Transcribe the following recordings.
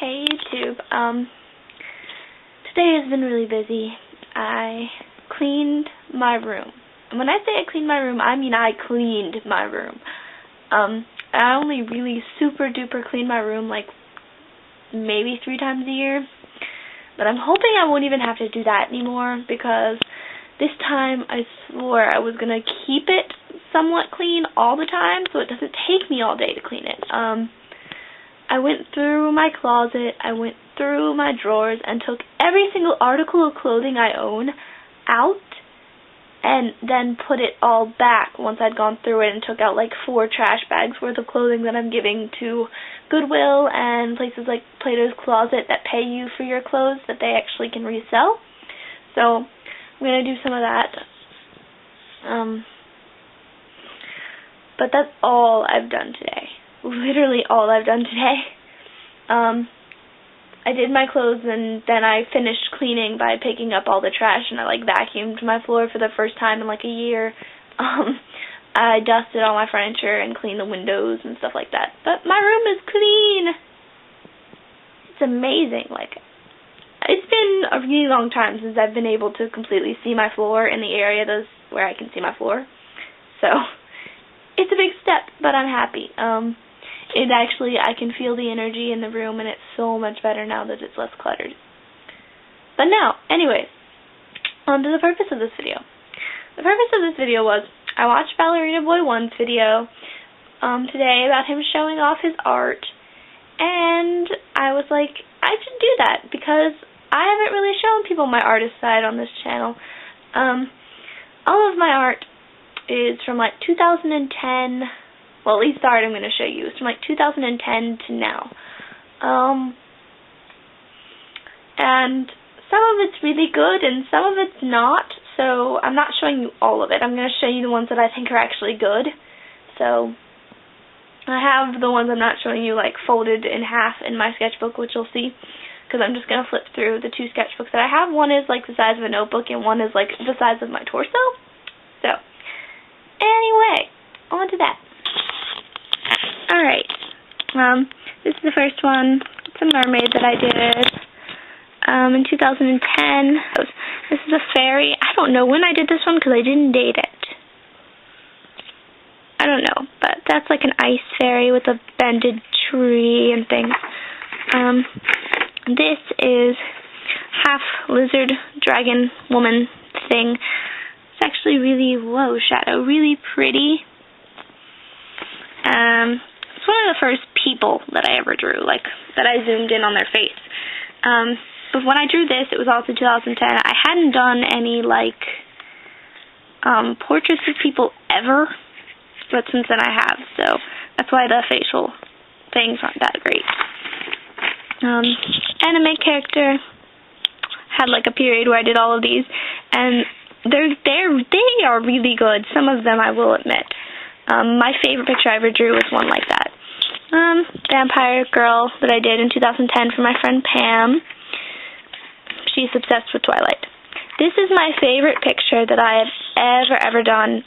Hey YouTube. Today has been really busy. I cleaned my room. And when I say I cleaned my room, I mean I cleaned my room. I only really super duper clean my room like maybe 3 times a year. But I'm hoping I won't even have to do that anymore, because this time I swore I was going to keep it somewhat clean all the time so it doesn't take me all day to clean it. I went through my closet, I went through my drawers and took every single article of clothing I own out and then put it all back once I'd gone through it, and took out like 4 trash bags worth of clothing that I'm giving to Goodwill and places like Plato's Closet that pay you for your clothes that they actually can resell. So I'm going to do some of that. But that's all I've done today. Literally all I've done today. I did my clothes and then I finished cleaning by picking up all the trash, and I like vacuumed my floor for the first time in like a year. I dusted all my furniture and cleaned the windows and stuff like that. But my room is clean. It's amazing. Like, it's been a really long time since I've been able to completely see my floor in the area where I can see my floor. So it's a big step, but I'm happy. I can feel the energy in the room, and it's so much better now that it's less cluttered. But now, anyways, on to the purpose of this video. The purpose of this video was, I watched Ballerina Boy 1's video today about him showing off his art, and I was like, I should do that, because I haven't really shown people my artist side on this channel. All of my art is from like 2010, well, at least the art I'm going to show you is from like 2010 to now. And some of it's really good and some of it's not, so I'm not showing you all of it. I'm going to show you the ones that I think are actually good. So I have the ones I'm not showing you like folded in half in my sketchbook, which you'll see, because I'm just going to flip through the 2 sketchbooks that I have. One is like the size of a notebook and one is like the size of my torso. So anyway, on to that. Alright, this is the first one. It's a mermaid that I did in 2010. This is a fairy. I don't know when I did this one because I didn't date it. I don't know, but that's like an ice fairy with a bended tree and things. This is half lizard, dragon, woman thing. It's actually really, whoa, shadow, really pretty. It's one of the first people that I ever drew, like, that I zoomed in on their face. But when I drew this, it was also 2010. I hadn't done any, like, portraits of people ever, but since then I have, so that's why the facial things aren't that great. Anime character, had, like, a period where I did all of these, and they are really good. Some of them, I will admit. My favorite picture I ever drew was one like that. Vampire girl that I did in 2010 for my friend Pam. She's obsessed with Twilight. This is my favorite picture that I have ever done.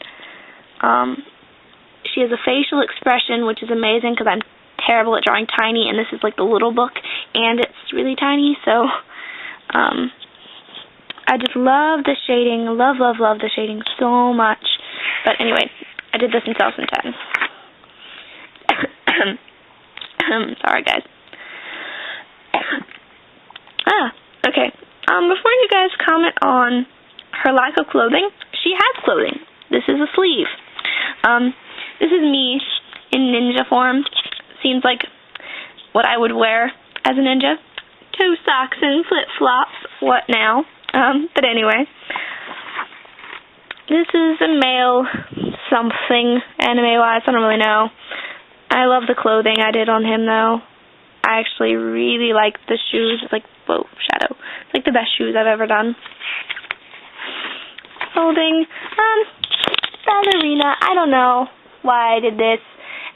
She has a facial expression, which is amazing because I'm terrible at drawing tiny, and this is like the little book, and it's really tiny, so I just love the shading. Love the shading so much. But anyway, I did this in 2010. Sorry, guys. Okay. Before you guys comment on her lack of clothing, she has clothing. This is a sleeve. This is me in ninja form. Seems like what I would wear as a ninja. 2 socks and flip-flops. What now? But anyway. This is a male something, anime-wise, I don't really know. I love the clothing I did on him, though. I actually really like the shoes. It's like, whoa, shadow. It's like the best shoes I've ever done. Folding. Ballerina. I don't know why I did this.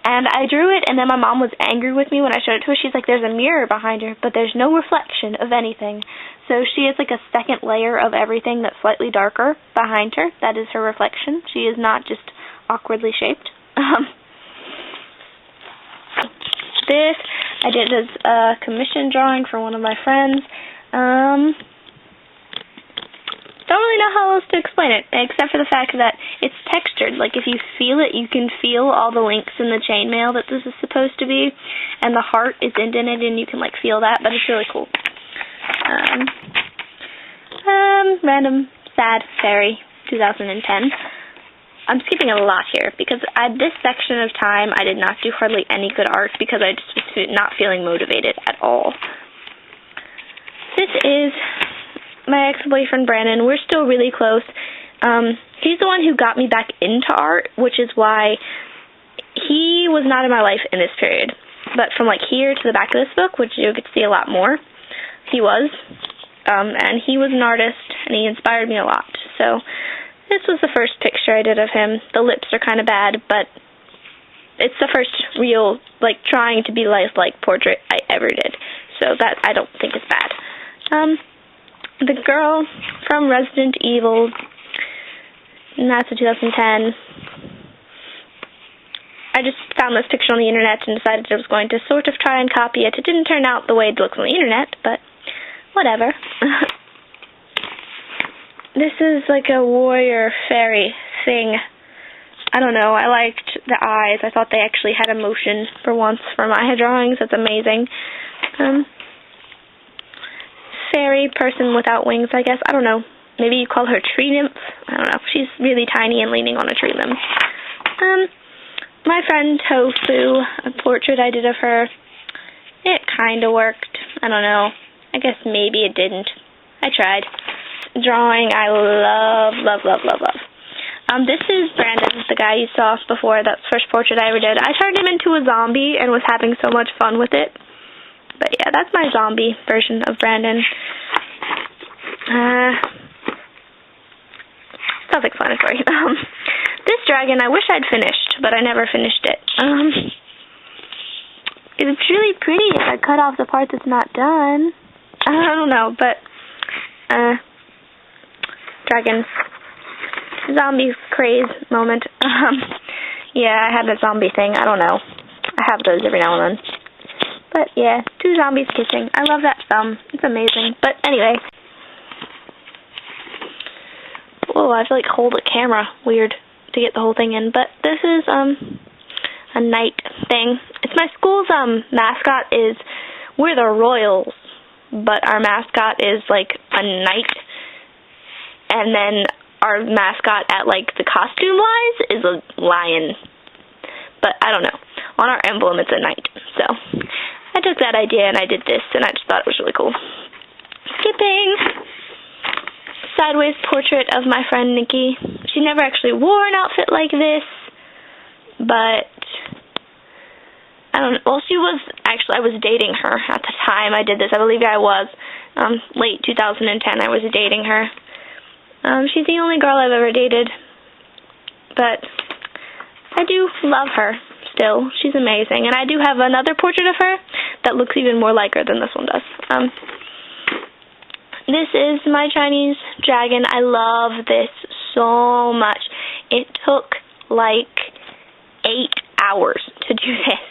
And I drew it, and then my mom was angry with me when I showed it to her. She's like, there's a mirror behind her, but there's no reflection of anything. So she has like a second layer of everything that's slightly darker behind her. That is her reflection. She is not just awkwardly shaped. This, I did as a commission drawing for one of my friends. Don't really know how else to explain it, except for the fact that it's textured. Like, if you feel it, you can feel all the links in the chainmail that this is supposed to be, and the heart is indented, and you can, like, feel that, but it's really cool. Random sad fairy, 2010. I'm skipping a lot here, because at this section of time, I did not do hardly any good art, because I just was not feeling motivated at all. This is my ex-boyfriend, Brandon. We're still really close. He's the one who got me back into art, which is why he was not in my life in this period. But from, like, here to the back of this book, which you could see a lot more, he was. And he was an artist, and he inspired me a lot. So this was the first picture I did of him. The lips are kind of bad, but it's the first real, like, trying to be lifelike portrait I ever did. So that I don't think is bad. The girl from Resident Evil, and that's a 2010. I just found this picture on the internet and decided I was going to sort of try and copy it. It didn't turn out the way it looks on the internet, but whatever. This is like a warrior fairy thing. I don't know, I liked the eyes. I thought they actually had emotion for once for my drawings. That's amazing. Fairy person without wings, I guess. I don't know. Maybe you call her tree nymph. I don't know. She's really tiny and leaning on a tree limb. My friend Tofu, a portrait I did of her. It kind of worked. I don't know. I guess maybe it didn't. I tried. Drawing, I love. This is Brandon, the guy you saw before. That's the first portrait I ever did. I turned him into a zombie and was having so much fun with it. But yeah, that's my zombie version of Brandon. Self-explanatory. This dragon, I wish I'd finished, but I never finished it. It's really pretty if I cut off the part that's not done. I don't know, but dragon zombie craze moment. Yeah, I had the zombie thing. I don't know. I have those every now and then. But yeah, two zombies kissing. I love that thumb. It's amazing. But anyway. Whoa, I have to like hold the camera weird to get the whole thing in. But this is a knight thing. It's my school's mascot is, we're the Royals, but our mascot is like a knight. And then our mascot at like the costume wise is a lion. But I don't know. On our emblem it's a knight. So I took that idea and I did this, and I just thought it was really cool. Skipping. Sideways portrait of my friend Nikki. She never actually wore an outfit like this, but I don't know. Well, she was actually, I was dating her at the time I did this. I believe I was. Late 2010, I was dating her. She's the only girl I've ever dated, but I do love her still. She's amazing. And I do have another portrait of her that looks even more like her than this one does. This is my Chinese dragon. I love this so much. It took like 8 hours to do this.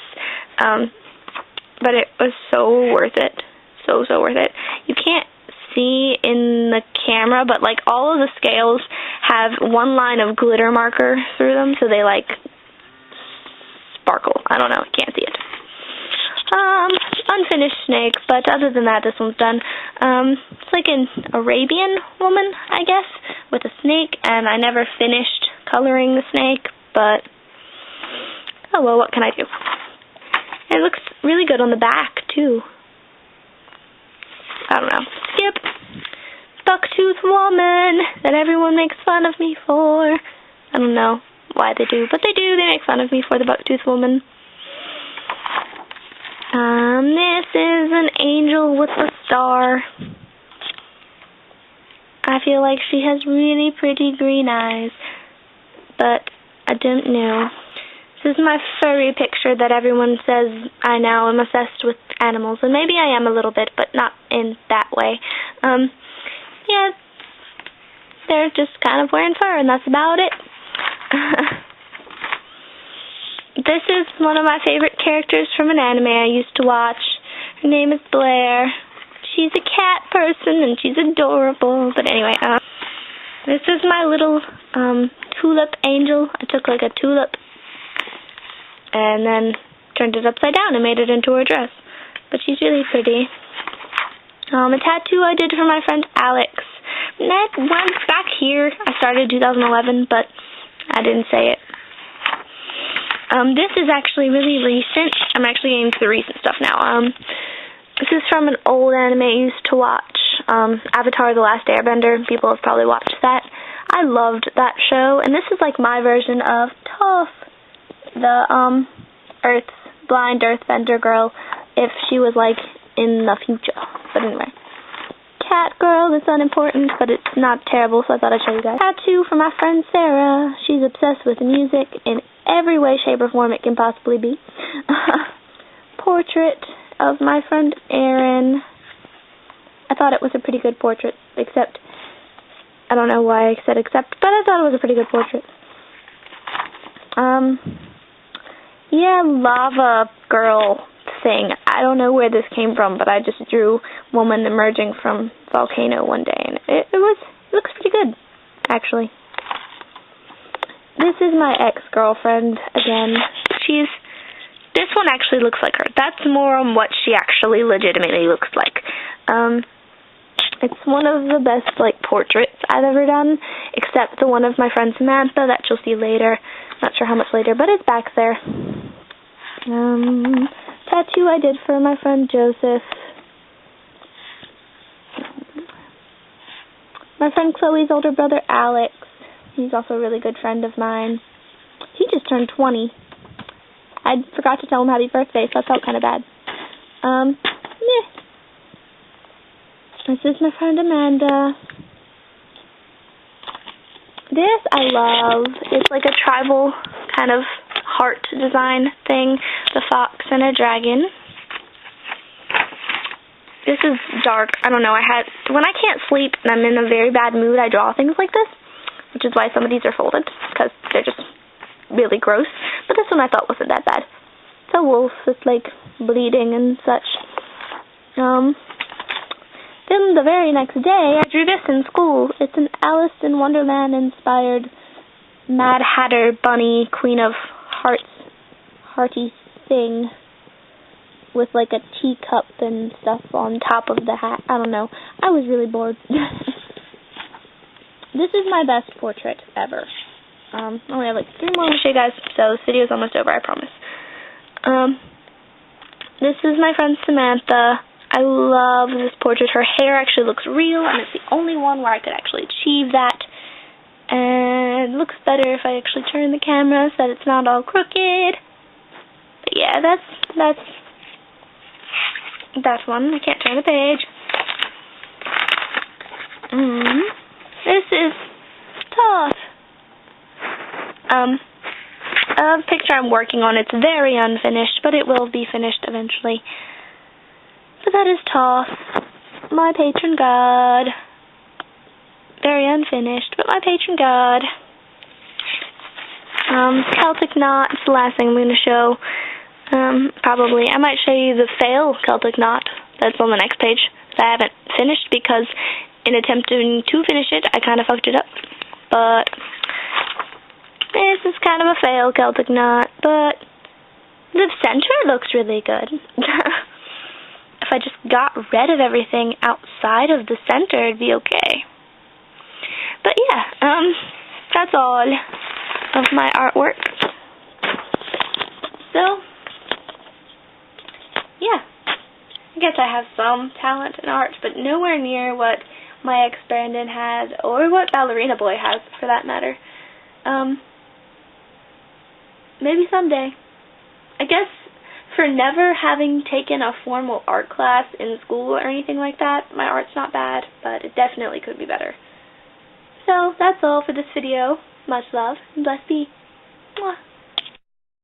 But it was so worth it. So worth it. You can't see in the camera, but like all of the scales have one line of glitter marker through them, so they like sparkle. I don't know, can't see it. Unfinished snake, but other than that, this one's done. It's like an Arabian woman, I guess, with a snake, and I never finished coloring the snake, but oh well, what can I do? It looks really good on the back, too. I don't know. Skip. Bucktooth woman that everyone makes fun of me for. I don't know why they do, but they do. They make fun of me for the bucktooth woman. This is an angel with a star. I feel like she has really pretty green eyes, but I don't know. This is my furry picture that everyone says I now am obsessed with animals, and maybe I am a little bit, but not in that way. Yeah, they're just kind of wearing fur, and that's about it. This is one of my favorite characters from an anime I used to watch. Her name is Blair. She's a cat person and she's adorable. But anyway, this is my little tulip angel. I took like a tulip and then turned it upside down and made it into her dress. But she's really pretty. A tattoo I did for my friend Alex. That one's back here. I started 2011, but I didn't say it. This is actually really recent. I'm actually getting to the recent stuff now. This is from an old anime I used to watch, Avatar: The Last Airbender. People have probably watched that. I loved that show, and this is like my version of Toph, the blind earthbender girl, if she was like in the future. But anyway, cat girl, that's unimportant, but it's not terrible, so I thought I'd show you guys. Tattoo for my friend Sarah. She's obsessed with music in every way, shape, or form it can possibly be. Portrait of my friend Erin. I thought it was a pretty good portrait, except, I don't know why I said except, but I thought it was a pretty good portrait. Yeah, lava girl thing. I don't know where this came from, but I just drew woman emerging from volcano one day, and it looks pretty good, actually. This is my ex-girlfriend again. This one actually looks like her. That's more on what she actually legitimately looks like. It's one of the best, like, portraits I've ever done, except the one of my friend Samantha that you'll see later. Not sure how much later, but it's back there. Tattoo I did for my friend Joseph. My friend Chloe's older brother Alex. He's also a really good friend of mine. He just turned 20. I forgot to tell him happy birthday, so I felt kind of bad. This is my friend Amanda. This I love. It's like a tribal kind of heart design thing. The fox and a dragon. This is dark. I don't know. When I can't sleep and I'm in a very bad mood, I draw things like this, which is why some of these are folded, because they're just really gross. But this one I thought wasn't that bad. It's a wolf with like bleeding and such. Then the very next day, I drew this in school. It's an Alice in Wonderland inspired Mad Hatter bunny, Queen of Hearts, hearty thing, with like a teacup and stuff on top of the hat. I don't know. I was really bored. This is my best portrait ever. I only have like 3 more to show you guys, so this video is almost over, I promise. This is my friend Samantha. I love this portrait. Her hair actually looks real, and it's the only one where I could actually achieve that. And it looks better if I actually turn the camera so that it's not all crooked. But yeah, that's that one. I can't turn the page. This is Toph. A picture I'm working on. It's very unfinished, but it will be finished eventually. So that is Toph, my patron god. Very unfinished, but my patron god. Celtic knot is the last thing I'm going to show. Probably. I might show you the fail Celtic knot that's on the next page that I haven't finished because in attempting to finish it, I kind of fucked it up. But this is kind of a fail Celtic knot, but the center looks really good. If I just got rid of everything outside of the center, it'd be okay. But yeah, that's all of my artwork. So, yeah. I guess I have some talent in art, but nowhere near what my ex Brandon has, or what Ballerina Boy has, for that matter. Maybe someday. I guess for never having taken a formal art class in school or anything like that, my art's not bad, but it definitely could be better. So, that's all for this video. Much love, and bless be. Mwah.